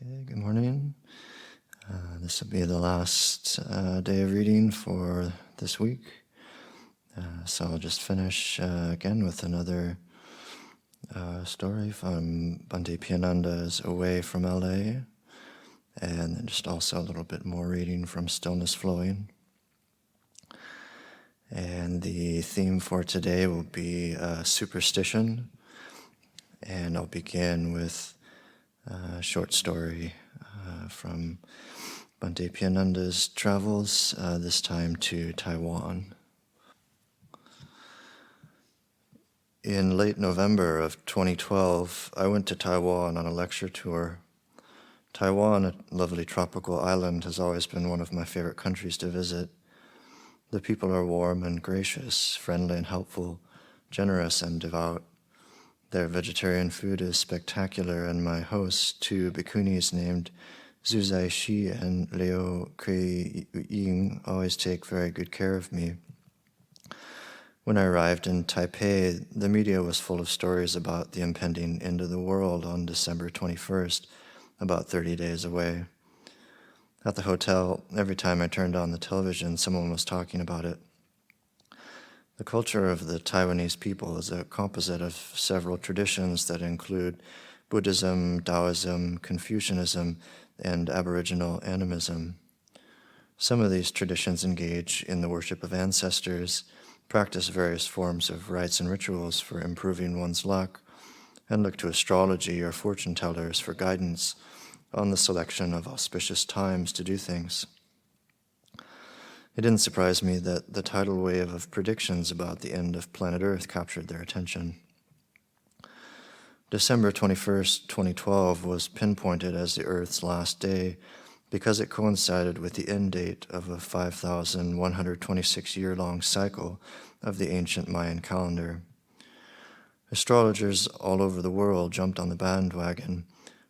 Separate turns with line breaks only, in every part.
Okay, good morning. This will be the last day of reading for this week. So I'll just finish again with another story from Bhante Piyananda's Away from LA, and then just also a little bit more reading from Stillness Flowing. And the theme for today will be Superstition, and I'll begin with a short story from Bhante Piyananda's travels, this time to Taiwan. In late November of 2012, I went to Taiwan on a lecture tour. Taiwan, a lovely tropical island, has always been one of my favorite countries to visit. The people are warm and gracious, friendly and helpful, generous and devout. Their vegetarian food is spectacular, and my hosts, two bhikkhunis named Zuzai Shi and Liu Kui Ying, always take very good care of me. When I arrived in Taipei, the media was full of stories about the impending end of the world on December 21st, about 30 days away. At the hotel, every time I turned on the television, someone was talking about it. The culture of the Taiwanese people is a composite of several traditions that include Buddhism, Taoism, Confucianism, and Aboriginal animism. Some of these traditions engage in the worship of ancestors, practice various forms of rites and rituals for improving one's luck, and look to astrology or fortune tellers for guidance on the selection of auspicious times to do things. It didn't surprise me that the tidal wave of predictions about the end of planet Earth captured their attention. December 21st, 2012 was pinpointed as the Earth's last day because it coincided with the end date of a 5,126-year-long cycle of the ancient Mayan calendar. Astrologers all over the world jumped on the bandwagon,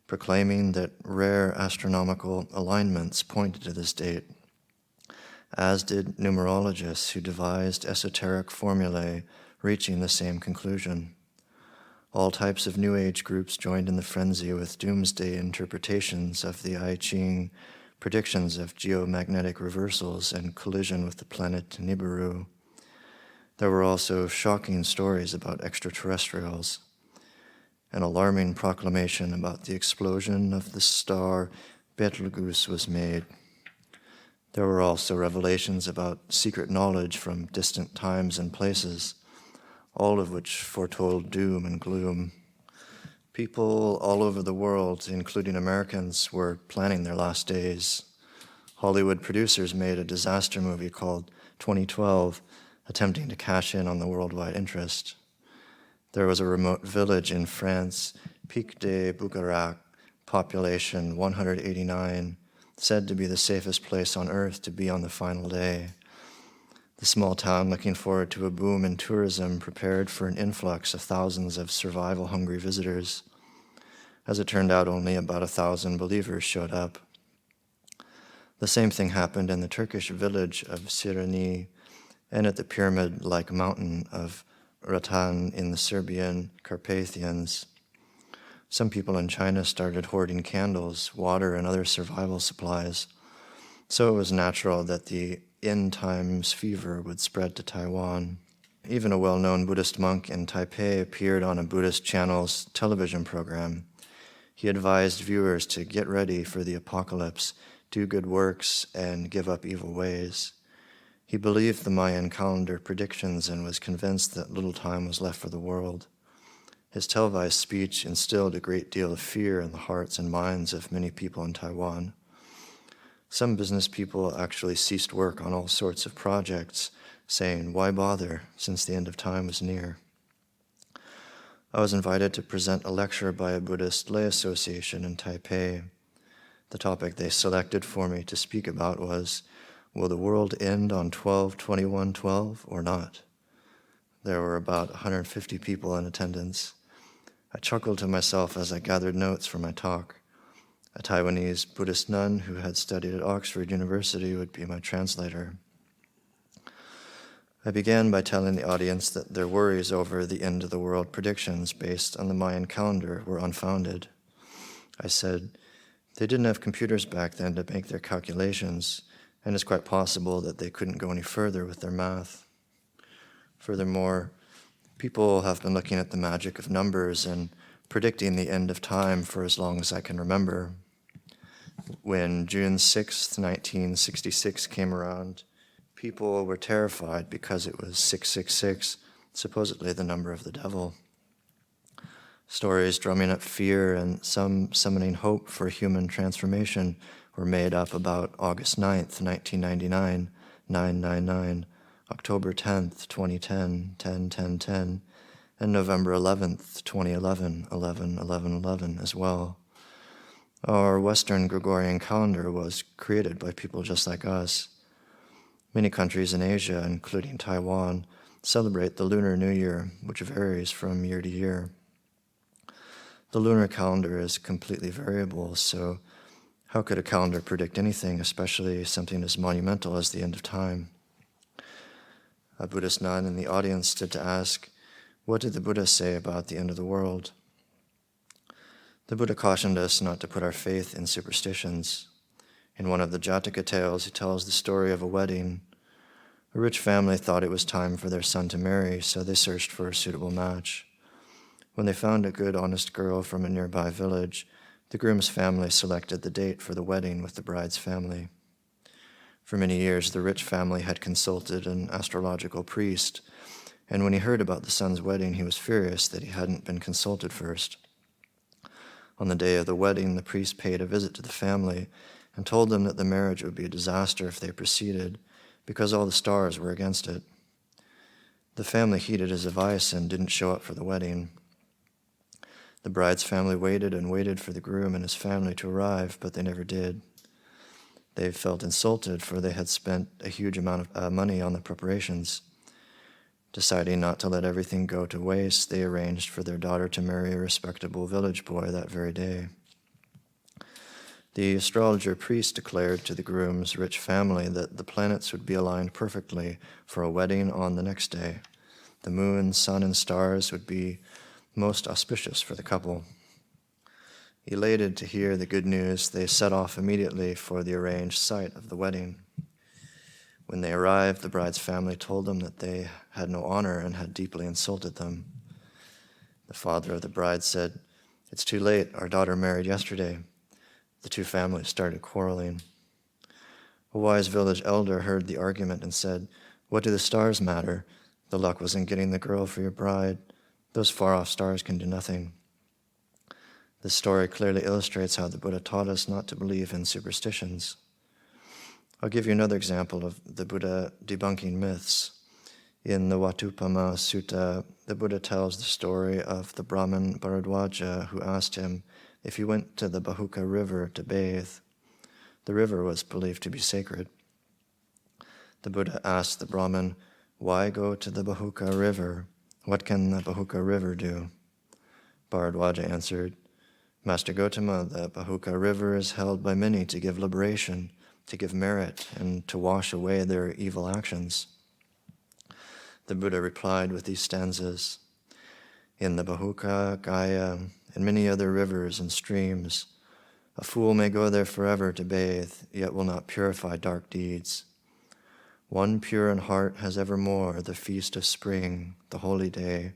proclaiming that rare astronomical alignments pointed to this date, as did numerologists who devised esoteric formulae reaching the same conclusion. All types of New Age groups joined in the frenzy with doomsday interpretations of the I Ching, predictions of geomagnetic reversals and collision with the planet Nibiru. There were also shocking stories about extraterrestrials. An alarming proclamation about the explosion of the star Betelgeuse was made. There were also revelations about secret knowledge from distant times and places, all of which foretold doom and gloom. People all over the world, including Americans, were planning their last days. Hollywood producers made a disaster movie called 2012, attempting to cash in on the worldwide interest. There was a remote village in France, Pic de Boucarac, population 189, said to be the safest place on earth to be on the final day. The small town, looking forward to a boom in tourism, prepared for an influx of thousands of survival-hungry visitors. As it turned out, only about 1,000 believers showed up. The same thing happened in the Turkish village of Sirani and at the pyramid-like mountain of Ratan in the Serbian Carpathians. Some people in China started hoarding candles, water, and other survival supplies. So it was natural that the end times fever would spread to Taiwan. Even a well-known Buddhist monk in Taipei appeared on a Buddhist channel's television program. He advised viewers to get ready for the apocalypse, do good works, and give up evil ways. He believed the Mayan calendar predictions and was convinced that little time was left for the world. His televised speech instilled a great deal of fear in the hearts and minds of many people in Taiwan. Some business people actually ceased work on all sorts of projects, saying, "Why bother, since the end of time was near?" I was invited to present a lecture by a Buddhist lay association in Taipei. The topic they selected for me to speak about was, "Will the world end on 12/21/12 or not?" There were about 150 people in attendance. I chuckled to myself as I gathered notes for my talk. A Taiwanese Buddhist nun who had studied at Oxford University would be my translator. I began by telling the audience that their worries over the end-of-the-world predictions based on the Mayan calendar were unfounded. I said, They didn't have computers back then to make their calculations, and it's quite possible that they couldn't go any further with their math. Furthermore, people have been looking at the magic of numbers and predicting the end of time for as long as I can remember. When June 6th, 1966 came around, people were terrified because it was 666, supposedly the number of the devil. Stories drumming up fear and some summoning hope for human transformation were made up about August 9th, 1999, 999, October 10th, 2010, 10, and November 11th, 2011, 11 as well. Our Western Gregorian calendar was created by people just like us. Many countries in Asia, including Taiwan, celebrate the Lunar New Year, which varies from year to year. The lunar calendar is completely variable, so how could a calendar predict anything, especially something as monumental as the end of time? A Buddhist nun in the audience stood to ask, "What did the Buddha say about the end of the world?" The Buddha cautioned us not to put our faith in superstitions. In one of the Jataka tales, he tells the story of a wedding. A rich family thought it was time for their son to marry, so they searched for a suitable match. When they found a good, honest girl from a nearby village, the groom's family selected the date for the wedding with the bride's family. For many years, the rich family had consulted an astrological priest, and when he heard about the son's wedding, he was furious that he hadn't been consulted first. On the day of the wedding, the priest paid a visit to the family and told them that the marriage would be a disaster if they proceeded, because all the stars were against it. The family heeded his advice and didn't show up for the wedding. The bride's family waited and waited for the groom and his family to arrive, but they never did. They felt insulted, for they had spent a huge amount of money on the preparations. Deciding not to let everything go to waste, they arranged for their daughter to marry a respectable village boy that very day. The astrologer priest declared to the groom's rich family that the planets would be aligned perfectly for a wedding on the next day. The moon, sun, and stars would be most auspicious for the couple. Elated to hear the good news, they set off immediately for the arranged site of the wedding. When they arrived, the bride's family told them that they had no honor and had deeply insulted them. The father of the bride said, "It's too late, our daughter married yesterday." The two families started quarreling. A wise village elder heard the argument and said, "What do the stars matter? The luck was in getting the girl for your bride. Those far-off stars can do nothing." This story clearly illustrates how the Buddha taught us not to believe in superstitions. I'll give you another example of the Buddha debunking myths. In the Vatupama Sutta, the Buddha tells the story of the Brahmin Bharadwaja who asked him if he went to the Bahuka River to bathe. The river was believed to be sacred. The Buddha asked the Brahmin, "Why go to the Bahuka River? What can the Bahuka River do?" Bharadwaja answered, "Master Gautama, the Bahuka River is held by many to give liberation, to give merit, and to wash away their evil actions." The Buddha replied with these stanzas, "In the Bahuka, Gaya, and many other rivers and streams, a fool may go there forever to bathe, yet will not purify dark deeds. One pure in heart has evermore the feast of spring, the holy day.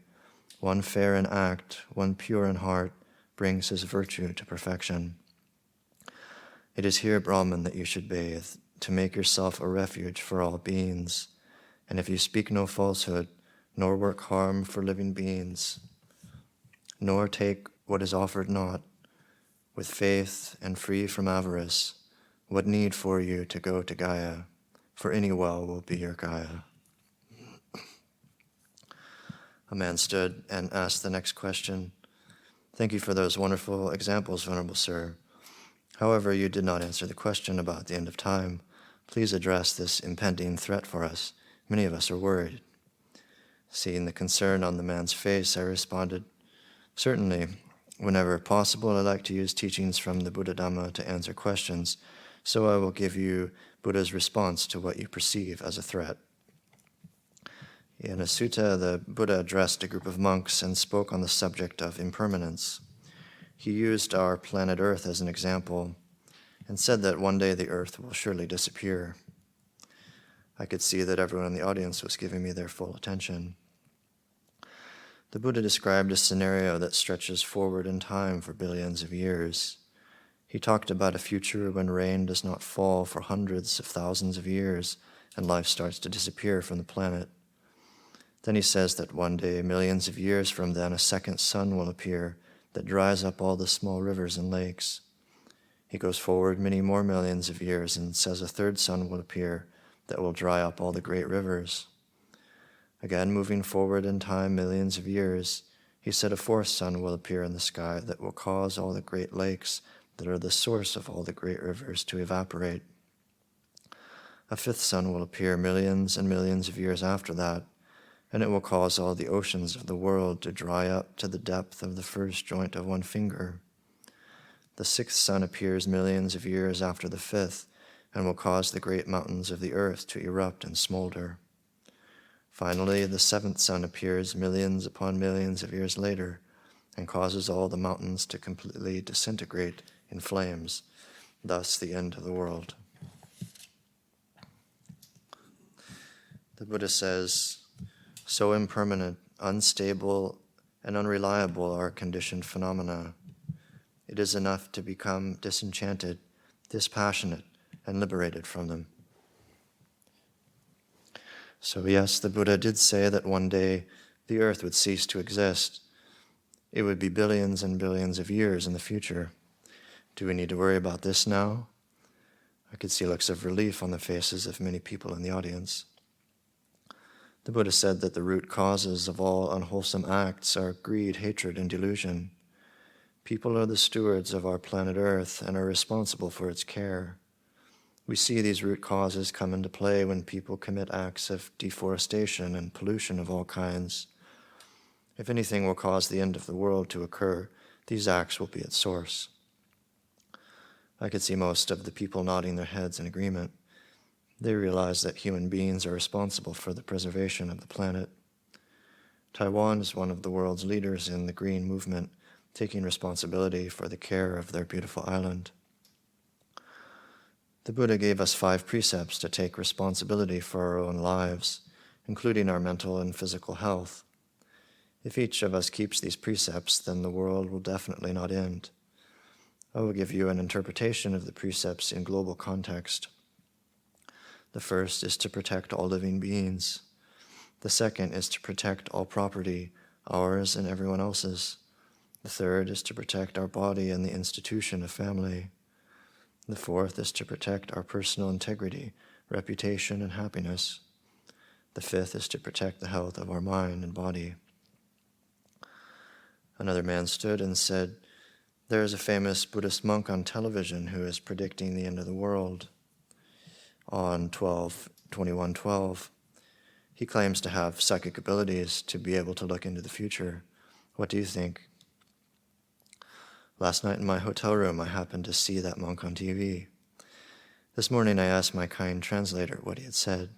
One fair in act, one pure in heart, brings his virtue to perfection. It is here, Brahman, that you should bathe, to make yourself a refuge for all beings. And if you speak no falsehood, nor work harm for living beings, nor take what is offered not, with faith and free from avarice, what need for you to go to Gaya? For any well will be your Gaya." A man stood and asked the next question. "Thank you for those wonderful examples, Venerable Sir. However, you did not answer the question about the end of time. Please address this impending threat for us. Many of us are worried." Seeing the concern on the man's face, I responded, "Certainly, whenever possible, I like to use teachings from the Buddha Dhamma to answer questions, so I will give you Buddha's response to what you perceive as a threat." In a sutta, the Buddha addressed a group of monks and spoke on the subject of impermanence. He used our planet Earth as an example. and said that one day the earth will surely disappear. I could see that everyone in the audience was giving me their full attention. The Buddha described a scenario that stretches forward in time for billions of years. He talked about a future when rain does not fall for hundreds of thousands of years and life starts to disappear from the planet. Then he says that one day, millions of years from then, a second sun will appear that dries up all the small rivers and lakes. He goes forward many more millions of years and says a third sun will appear that will dry up all the great rivers. Again, moving forward in time millions of years, he said a fourth sun will appear in the sky that will cause all the great lakes that are the source of all the great rivers to evaporate. A fifth sun will appear millions and millions of years after that, and it will cause all the oceans of the world to dry up to the depth of the first joint of one finger. The sixth sun appears millions of years after the fifth, and will cause the great mountains of the earth to erupt and smolder. Finally, the seventh sun appears millions upon millions of years later, and causes all the mountains to completely disintegrate in flames, thus the end of the world. The Buddha says, so impermanent, unstable, and unreliable are conditioned phenomena. It is enough to become disenchanted, dispassionate, and liberated from them. So yes, the Buddha did say that one day the earth would cease to exist. It would be billions and billions of years in the future. Do we need to worry about this now? I could see looks of relief on the faces of many people in the audience. The Buddha said that the root causes of all unwholesome acts are greed, hatred, and delusion. People are the stewards of our planet Earth and are responsible for its care. We see these root causes come into play when people commit acts of deforestation and pollution of all kinds. If anything will cause the end of the world to occur, these acts will be its source. I could see most of the people nodding their heads in agreement. They realize that human beings are responsible for the preservation of the planet. Taiwan is one of the world's leaders in the green movement, taking responsibility for the care of their beautiful island. The Buddha gave us 5 precepts to take responsibility for our own lives, including our mental and physical health. If each of us keeps these precepts, then the world will definitely not end. I will give you an interpretation of the precepts in global context. The first is to protect all living beings. The second is to protect all property, ours and everyone else's. The third is to protect our body and the institution of family. The fourth is to protect our personal integrity, reputation, and happiness. The fifth is to protect the health of our mind and body. Another man stood and said, "There is a famous Buddhist monk on television who is predicting the end of the world." On 12/21/12, he claims to have psychic abilities to be able to look into the future. What do you think? Last night in my hotel room, I happened to see that monk on TV. This morning, I asked my kind translator what he had said.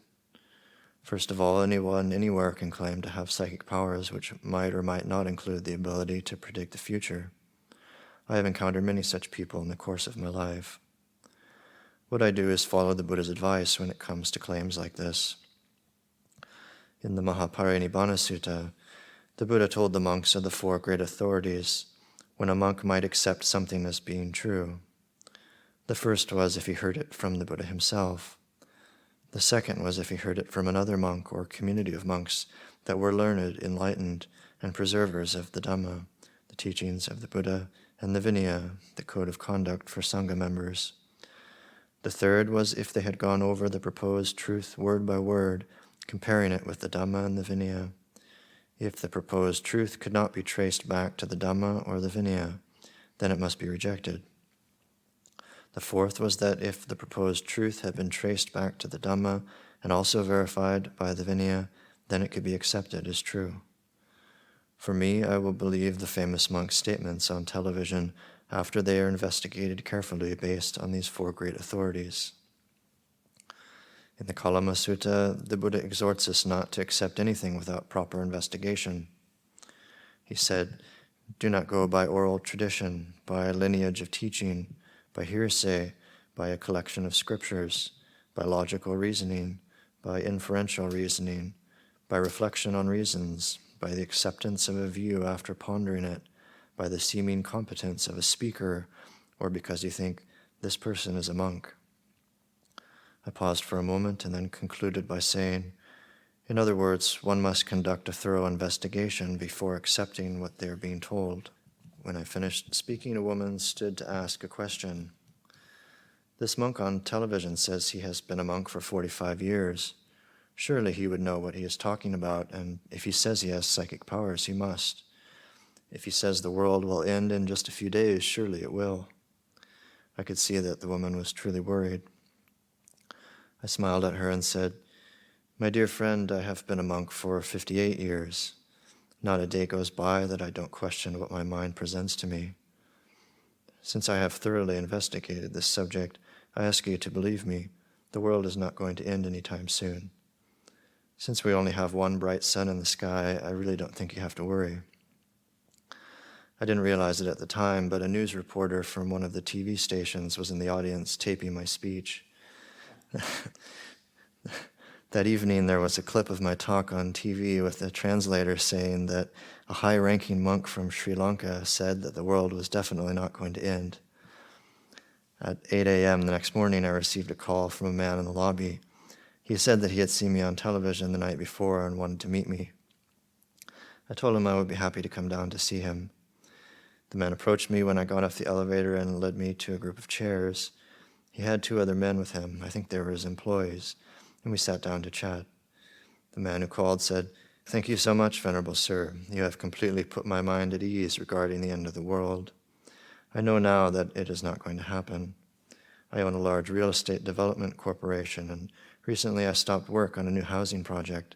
First of all, anyone anywhere can claim to have psychic powers, which might or might not include the ability to predict the future. I have encountered many such people in the course of my life. What I do is follow the Buddha's advice when it comes to claims like this. In the Mahaparinibbana Sutta, the Buddha told the monks of the 4 great authorities when a monk might accept something as being true. The first was if he heard it from the Buddha himself. The second was if he heard it from another monk or community of monks that were learned, enlightened, and preservers of the Dhamma, the teachings of the Buddha, and the Vinaya, the code of conduct for Sangha members. The third was if they had gone over the proposed truth word by word, comparing it with the Dhamma and the Vinaya. If the proposed truth could not be traced back to the Dhamma or the Vinaya, then it must be rejected. The fourth was that if the proposed truth had been traced back to the Dhamma and also verified by the Vinaya, then it could be accepted as true. For me, I will believe the famous monk's statements on television after they are investigated carefully based on these 4 great authorities. In the Kalama Sutta, the Buddha exhorts us not to accept anything without proper investigation. He said, "Do not go by oral tradition, by lineage of teaching, by hearsay, by a collection of scriptures, by logical reasoning, by inferential reasoning, by reflection on reasons, by the acceptance of a view after pondering it, by the seeming competence of a speaker, or because you think this person is a monk. I paused for a moment and then concluded by saying, in other words, one must conduct a thorough investigation before accepting what they are being told. When I finished speaking, a woman stood to ask a question. This monk on television says he has been a monk for 45 years. Surely he would know what he is talking about, and if he says he has psychic powers, he must. If he says the world will end in just a few days, surely it will. I could see that the woman was truly worried. I smiled at her and said, my dear friend, I have been a monk for 58 years. Not a day goes by that I don't question what my mind presents to me. Since I have thoroughly investigated this subject, I ask you to believe me, the world is not going to end anytime soon. Since we only have one bright sun in the sky, I really don't think you have to worry. I didn't realize it at the time, but a news reporter from one of the TV stations was in the audience taping my speech. That evening, there was a clip of my talk on TV with the translator saying that a high-ranking monk from Sri Lanka said that the world was definitely not going to end. At 8 a.m. the next morning, I received a call from a man in the lobby. He said that he had seen me on television the night before and wanted to meet me. I told him I would be happy to come down to see him. The man approached me when I got off the elevator and led me to a group of chairs. He had 2 other men with him. I think they were his employees. And we sat down to chat. The man who called said, thank you so much, Venerable Sir. You have completely put my mind at ease regarding the end of the world. I know now that it is not going to happen. I own a large real estate development corporation, and recently I stopped work on a new housing project.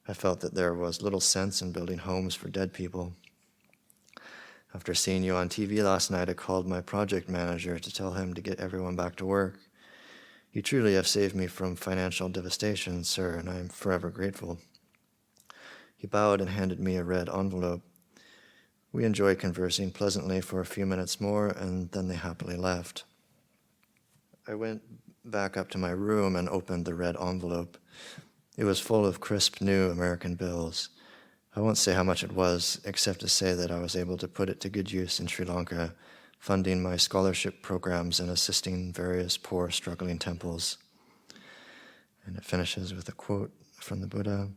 I felt that there was little sense in building homes for dead people. After seeing you on TV last night, I called my project manager to tell him to get everyone back to work. You truly have saved me from financial devastation, sir, and I am forever grateful. He bowed and handed me a red envelope. We enjoyed conversing pleasantly for a few minutes more, and then they happily left. I went back up to my room and opened the red envelope. It was full of crisp new American bills. I won't say how much it was, except to say that I was able to put it to good use in Sri Lanka, funding my scholarship programs and assisting various poor, struggling temples. And it finishes with a quote from the Buddha.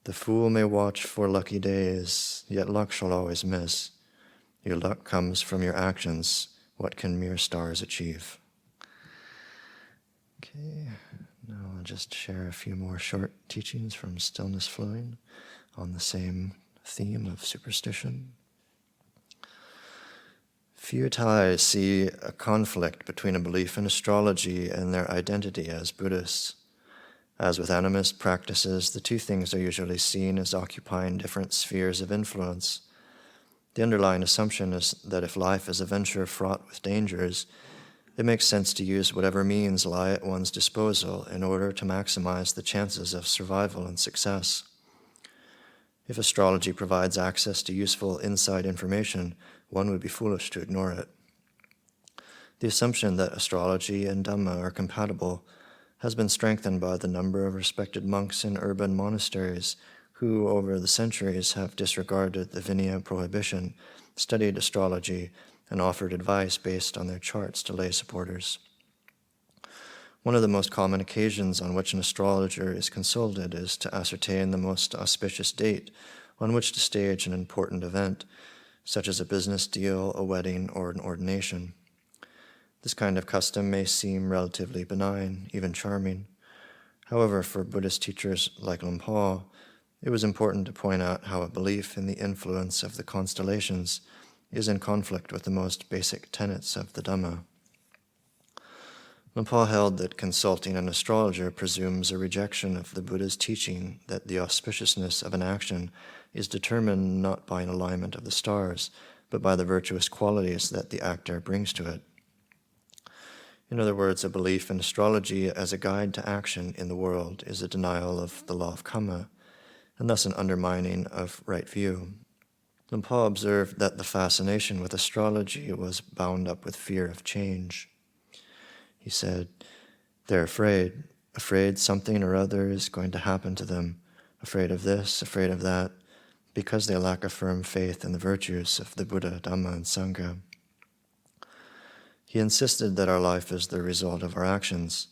The fool may watch for lucky days, yet luck shall always miss. Your luck comes from your actions. What can mere stars achieve? Okay, now I'll just share a few more short teachings from Stillness Flowing on the same theme of superstition. Few Thais see a conflict between a belief in astrology and their identity as Buddhists. As with animist practices, the 2 things are usually seen as occupying different spheres of influence. The underlying assumption is that if life is a venture fraught with dangers, it makes sense to use whatever means lie at one's disposal in order to maximize the chances of survival and success. If astrology provides access to useful inside information, one would be foolish to ignore it. The assumption that astrology and Dhamma are compatible has been strengthened by the number of respected monks in urban monasteries who, over the centuries, have disregarded the Vinaya prohibition, studied astrology, and offered advice based on their charts to lay supporters. One of the most common occasions on which an astrologer is consulted is to ascertain the most auspicious date on which to stage an important event, such as a business deal, a wedding, or an ordination. This kind of custom may seem relatively benign, even charming. However, for Buddhist teachers like Luang Por, it was important to point out how a belief in the influence of the constellations is in conflict with the most basic tenets of the Dhamma. Luang Por held that consulting an astrologer presumes a rejection of the Buddha's teaching that the auspiciousness of an action is determined not by an alignment of the stars, but by the virtuous qualities that the actor brings to it. In other words, a belief in astrology as a guide to action in the world is a denial of the law of karma, and thus an undermining of right view. Luang Por observed that the fascination with astrology was bound up with fear of change. He said, they're afraid something or other is going to happen to them, afraid of this, afraid of that, because they lack a firm faith in the virtues of the Buddha, Dhamma, and Sangha. He insisted that our life is the result of our actions.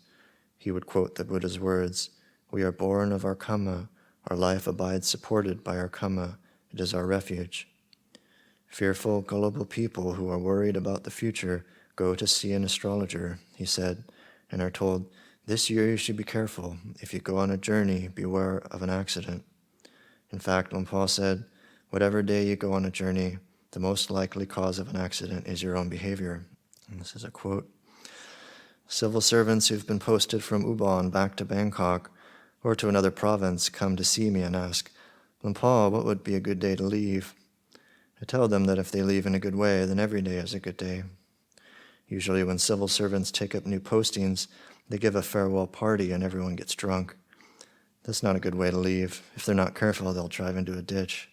He would quote the Buddha's words, "We are born of our karma, our life abides supported by our karma, it is our refuge." Fearful, gullible people who are worried about the future go to see an astrologer, he said, and are told, "This year you should be careful. If you go on a journey, beware of an accident." In fact, Lumpur said, whatever day you go on a journey, the most likely cause of an accident is your own behavior. And this is a quote. Civil servants who've been posted from Ubon back to Bangkok or to another province come to see me and ask, "Lumpur, what would be a good day to leave?" I tell them that if they leave in a good way, then every day is a good day. Usually when civil servants take up new postings, they give a farewell party and everyone gets drunk. That's not a good way to leave. If they're not careful, they'll drive into a ditch.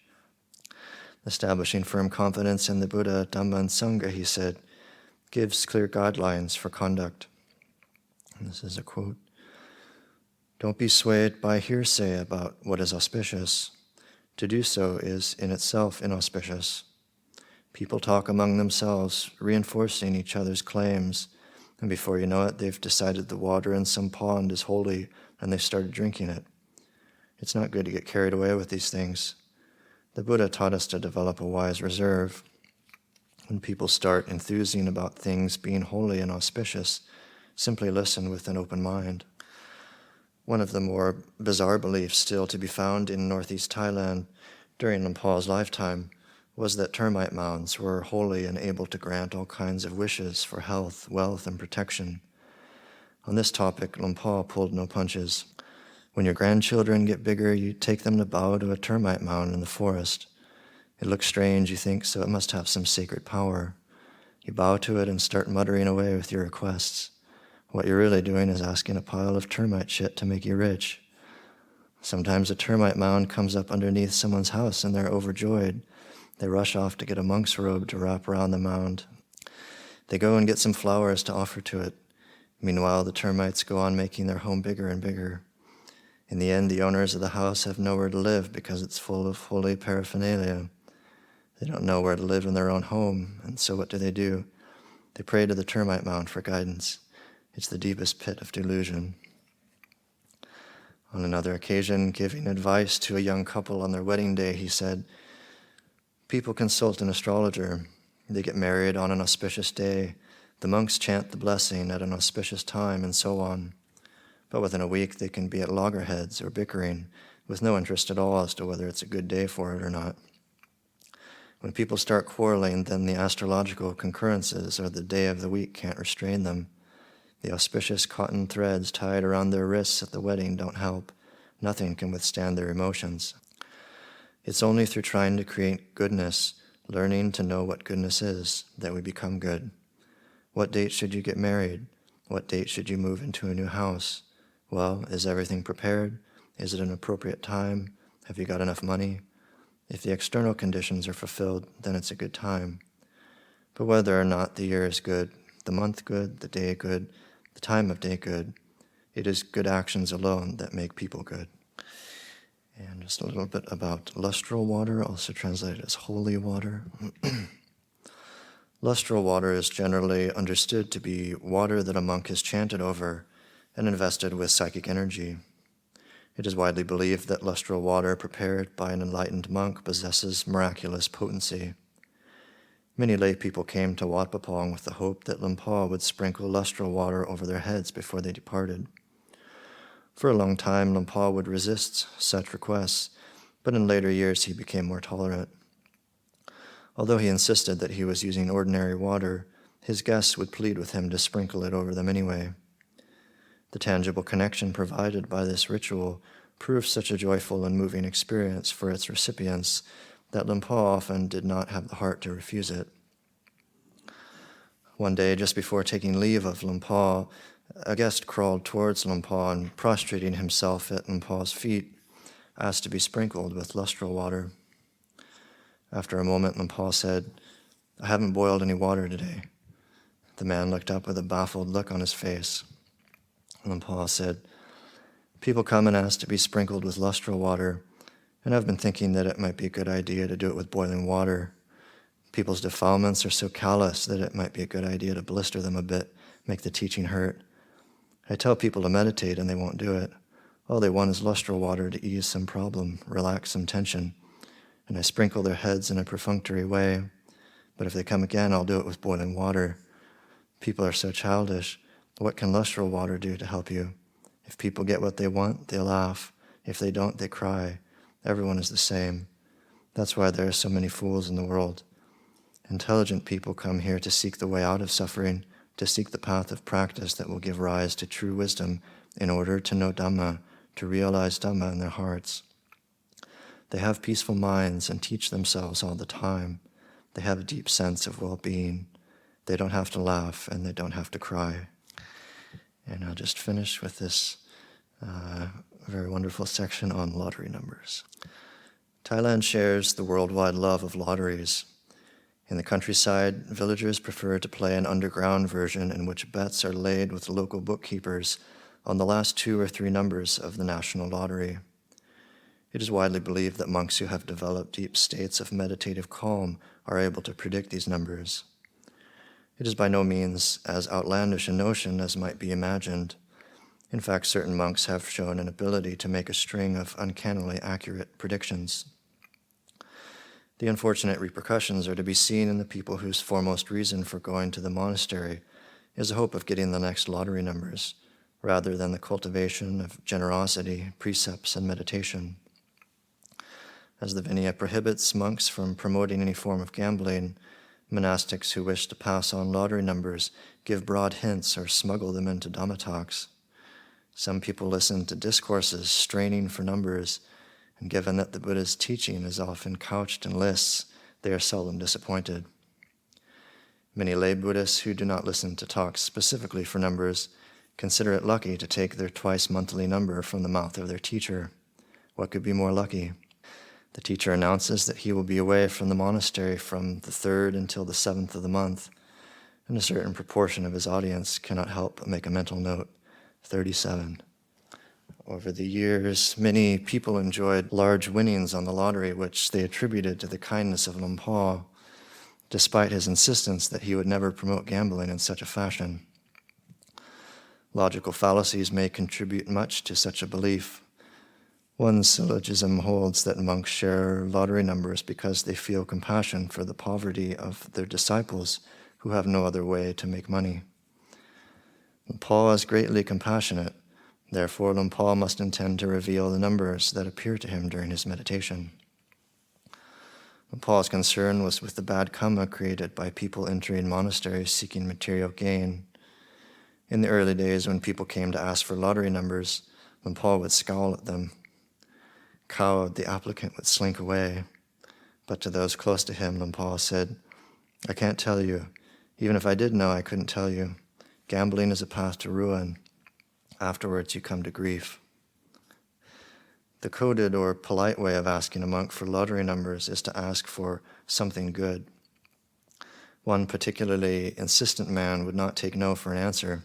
Establishing firm confidence in the Buddha, Dhamma, and Sangha, he said, gives clear guidelines for conduct. And this is a quote. Don't be swayed by hearsay about what is auspicious. To do so is in itself inauspicious. People talk among themselves, reinforcing each other's claims, and before you know it, they've decided the water in some pond is holy and they've started drinking it. It's not good to get carried away with these things. The Buddha taught us to develop a wise reserve. When people start enthusing about things being holy and auspicious, simply listen with an open mind. One of the more bizarre beliefs still to be found in northeast Thailand during Lumpur's lifetime was that termite mounds were holy and able to grant all kinds of wishes for health, wealth, and protection. On this topic, Lumpur pulled no punches. When your grandchildren get bigger, you take them to bow to a termite mound in the forest. It looks strange, you think, so it must have some sacred power. You bow to it and start muttering away with your requests. What you're really doing is asking a pile of termite shit to make you rich. Sometimes a termite mound comes up underneath someone's house and they're overjoyed. They rush off to get a monk's robe to wrap around the mound. They go and get some flowers to offer to it. Meanwhile, the termites go on making their home bigger and bigger. In the end, the owners of the house have nowhere to live because it's full of holy paraphernalia. They don't know where to live in their own home, and so what do? They pray to the termite mound for guidance. It's the deepest pit of delusion. On another occasion, giving advice to a young couple on their wedding day, he said, "People consult an astrologer. They get married on an auspicious day. The monks chant the blessing at an auspicious time, and so on. But within a week, they can be at loggerheads or bickering, with no interest at all as to whether it's a good day for it or not. When people start quarreling, then the astrological concurrences or the day of the week can't restrain them. The auspicious cotton threads tied around their wrists at the wedding don't help. Nothing can withstand their emotions. It's only through trying to create goodness, learning to know what goodness is, that we become good. What date should you get married? What date should you move into a new house? Well, is everything prepared? Is it an appropriate time? Have you got enough money? If the external conditions are fulfilled, then it's a good time. But whether or not the year is good, the month good, the day good, the time of day good, it is good actions alone that make people good." And just a little bit about lustral water, also translated as holy water. Lustral water is generally understood to be water that a monk has chanted over and invested with psychic energy. It is widely believed that lustral water prepared by an enlightened monk possesses miraculous potency. Many lay people came to Wat Pah with the hope that Lumpur would sprinkle lustral water over their heads before they departed. For a long time, Lumpur would resist such requests, but in later years he became more tolerant. Although he insisted that he was using ordinary water, his guests would plead with him to sprinkle it over them anyway. The tangible connection provided by this ritual proved such a joyful and moving experience for its recipients that Lumpur often did not have the heart to refuse it. One day, just before taking leave of Lumpur, a guest crawled towards Lumpur and, prostrating himself at Lumpur's feet, asked to be sprinkled with lustral water. After a moment, Lumpur said, "I haven't boiled any water today." The man looked up with a baffled look on his face. Lumpur said, "People come and ask to be sprinkled with lustral water, and I've been thinking that it might be a good idea to do it with boiling water. People's defilements are so callous that it might be a good idea to blister them a bit, make the teaching hurt. I tell people to meditate and they won't do it. All they want is lustral water to ease some problem, relax some tension, and I sprinkle their heads in a perfunctory way. But if they come again, I'll do it with boiling water. People are so childish. What can lustral water do to help you? If people get what they want, they laugh. If they don't, they cry. Everyone is the same. That's why there are so many fools in the world. Intelligent people come here to seek the way out of suffering, to seek the path of practice that will give rise to true wisdom in order to know Dhamma, to realize Dhamma in their hearts. They have peaceful minds and teach themselves all the time. They have a deep sense of well-being. They don't have to laugh and they don't have to cry." And I'll just finish with this very wonderful section on lottery numbers. Thailand shares the worldwide love of lotteries. In the countryside, villagers prefer to play an underground version in which bets are laid with local bookkeepers on the last 2 or 3 numbers of the national lottery. It is widely believed that monks who have developed deep states of meditative calm are able to predict these numbers. It is by no means as outlandish a notion as might be imagined. In fact, certain monks have shown an ability to make a string of uncannily accurate predictions. The unfortunate repercussions are to be seen in the people whose foremost reason for going to the monastery is the hope of getting the next lottery numbers, rather than the cultivation of generosity, precepts, and meditation. As the Vinaya prohibits monks from promoting any form of gambling, monastics who wish to pass on lottery numbers give broad hints or smuggle them into Dhamma talks. Some people listen to discourses straining for numbers, and given that the Buddha's teaching is often couched in lists, they are seldom disappointed. Many lay Buddhists who do not listen to talks specifically for numbers consider it lucky to take their twice-monthly number from the mouth of their teacher. What could be more lucky? The teacher announces that he will be away from the monastery from the 3rd until the 7th of the month, and a certain proportion of his audience cannot help but make a mental note, 37. Over the years, many people enjoyed large winnings on the lottery, which they attributed to the kindness of Lumpur, despite his insistence that he would never promote gambling in such a fashion. Logical fallacies may contribute much to such a belief. One syllogism holds that monks share lottery numbers because they feel compassion for the poverty of their disciples who have no other way to make money. Lumpur is greatly compassionate. Therefore, Lumpur must intend to reveal the numbers that appear to him during his meditation. Lumpur's concern was with the bad karma created by people entering monasteries seeking material gain. In the early days, when people came to ask for lottery numbers, Lumpur would scowl at them. Cowed, the applicant would slink away. But to those close to him, Lumpur said, "I can't tell you. Even if I did know, I couldn't tell you. Gambling is a path to ruin. Afterwards, you come to grief." The coded or polite way of asking a monk for lottery numbers is to ask for something good. One particularly insistent man would not take no for an answer.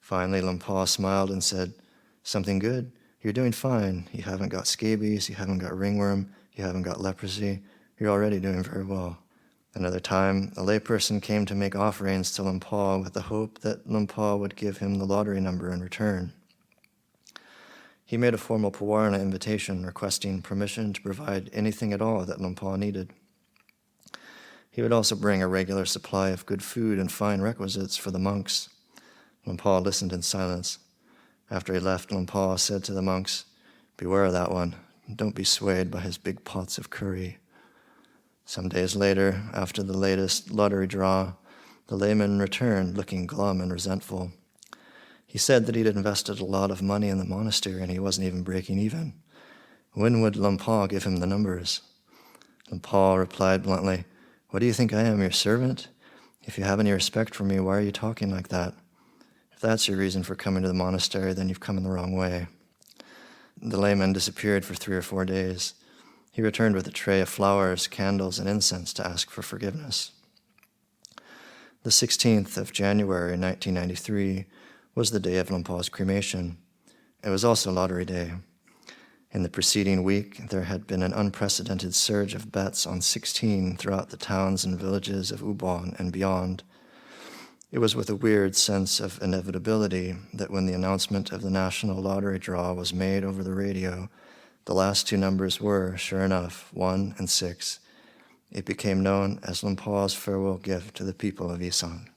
Finally, Lumpur smiled and said, "Something good? You're doing fine. You haven't got scabies, you haven't got ringworm, you haven't got leprosy. You're already doing very well." Another time, a layperson came to make offerings to Lumpur with the hope that Lumpur would give him the lottery number in return. He made a formal Pawarna invitation requesting permission to provide anything at all that Lumpur needed. He would also bring a regular supply of good food and fine requisites for the monks. Lumpur listened in silence. After he left, Lumpur said to the monks, "Beware of that one. Don't be swayed by his big pots of curry." Some days later, after the latest lottery draw, the layman returned looking glum and resentful. He said that he'd invested a lot of money in the monastery and he wasn't even breaking even. When would Lumpur give him the numbers? Lumpur replied bluntly, "What do you think I am, your servant? If you have any respect for me, why are you talking like that? If that's your reason for coming to the monastery, then you've come in the wrong way." The layman disappeared for 3 or 4 days. He returned with a tray of flowers, candles, and incense to ask for forgiveness. The 16th of January 1993 was the day of Lumpur's cremation. It was also lottery day. In the preceding week, there had been an unprecedented surge of bets on 16 throughout the towns and villages of Ubon and beyond. It was with a weird sense of inevitability that when the announcement of the national lottery draw was made over the radio, the last two numbers were, sure enough, 1 and 6. It became known as Lumpur's farewell gift to the people of Isan.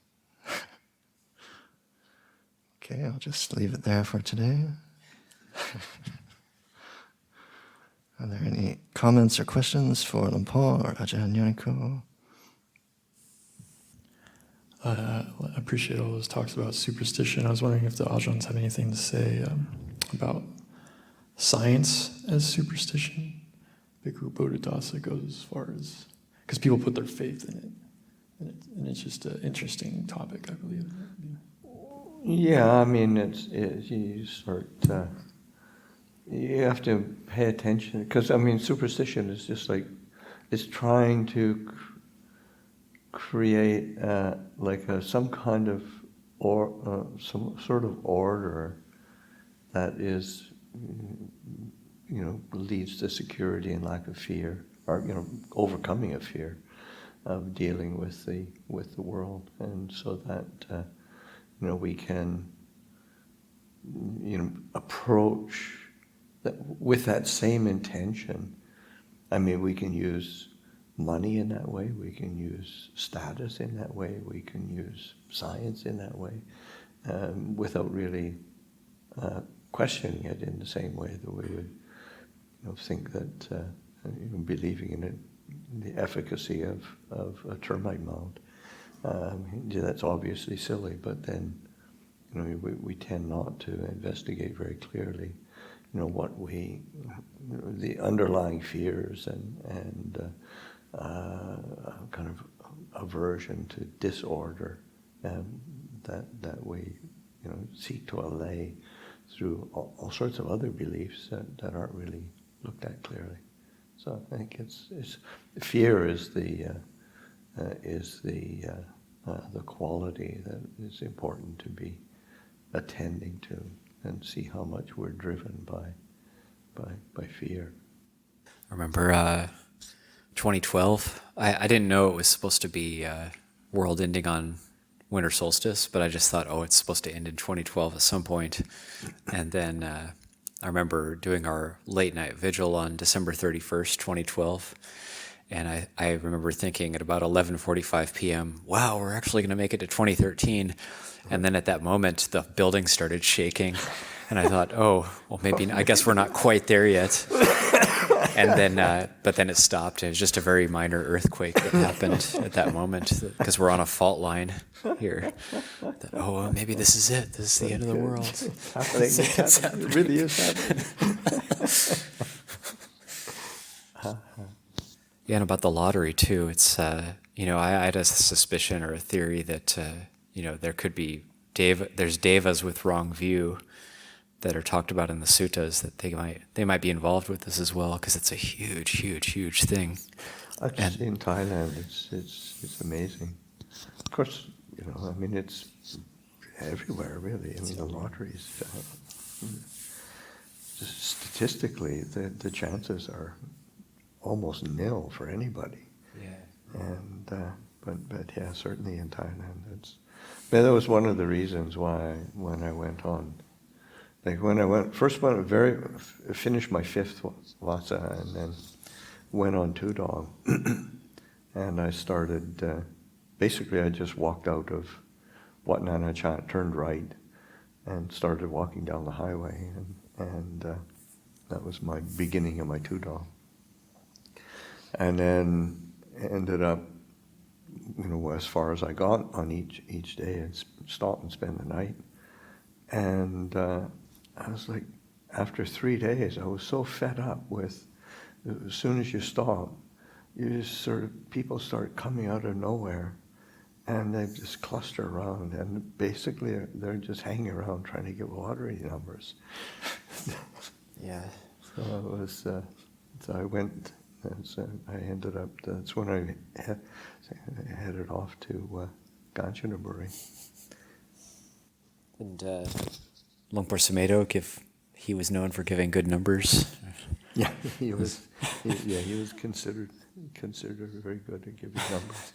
Okay, I'll just leave it there for today. Are there any comments or questions for Lumpur or Ajahn Yanko?
I appreciate all those talks about superstition. I was wondering if the Ajahns have anything to say about science as superstition. Bhikkhu Bodhidasa goes as far as, because people put their faith in it, and it's just an interesting topic, I believe.
Yeah, I mean, you have to pay attention, because I mean, superstition is just like, it's trying to create some kind of some sort of order that is, leads to security and lack of fear, or overcoming of fear, of dealing with the world, and so that we can approach that with that same intention. I mean, we can use money in that way, we can use status in that way, we can use science in that way, without really questioning it in the same way that we would think that believing in it, the efficacy of a termite mound. That's obviously silly, but then we tend not to investigate very clearly what the underlying fears and kind of aversion to disorder that we seek to allay through all sorts of other beliefs that aren't really looked at clearly. So I think it's fear is the quality that is important to be attending to, and see how much we're driven by fear.
I remember 2012. I didn't know it was supposed to be world ending on winter solstice, but I just thought, it's supposed to end in 2012 at some point. And then I remember doing our late night vigil on December 31st, 2012. And I remember thinking at about 11:45 p.m., wow, we're actually going to make it to 2013. And then at that moment, the building started shaking. And I thought, maybe, I guess we're not quite there yet. And then, but then it stopped. It was just a very minor earthquake that happened at that moment, because we're on a fault line here. That, maybe this is it. This is the end of the world.
It's happening. It's happening. It really is happening.
Yeah, and about the lottery too. It's I had a suspicion or a theory that there could be there's devas with wrong view that are talked about in the suttas, that they might be involved with this as well, because it's a huge thing.
Actually, in Thailand, it's amazing. Of course, I mean, it's everywhere really. I mean, the lotteries. Statistically, the chances are almost nil for anybody.
Yeah.
And but yeah, certainly in Thailand, that was one of the reasons why when I went on. Like when I finished my 5th Vasa and then went on Tudong, and I started, basically I just walked out of Wat Nanachat, turned right, and started walking down the highway, and that was my beginning of my Tudong. And then ended up, as far as I got on each day, and stop and spend the night. And I was like, after 3 days, I was so fed up with, as soon as you stop, you just people start coming out of nowhere, and they just cluster around, and basically they're just hanging around trying to get lottery numbers.
Yeah.
So it was, so I went, and so I ended up, that's when I headed off to Kanchanaburi.
And Lumpur Sumedho, he was known for giving good numbers.
Yeah, he was. He was considered very good at giving numbers.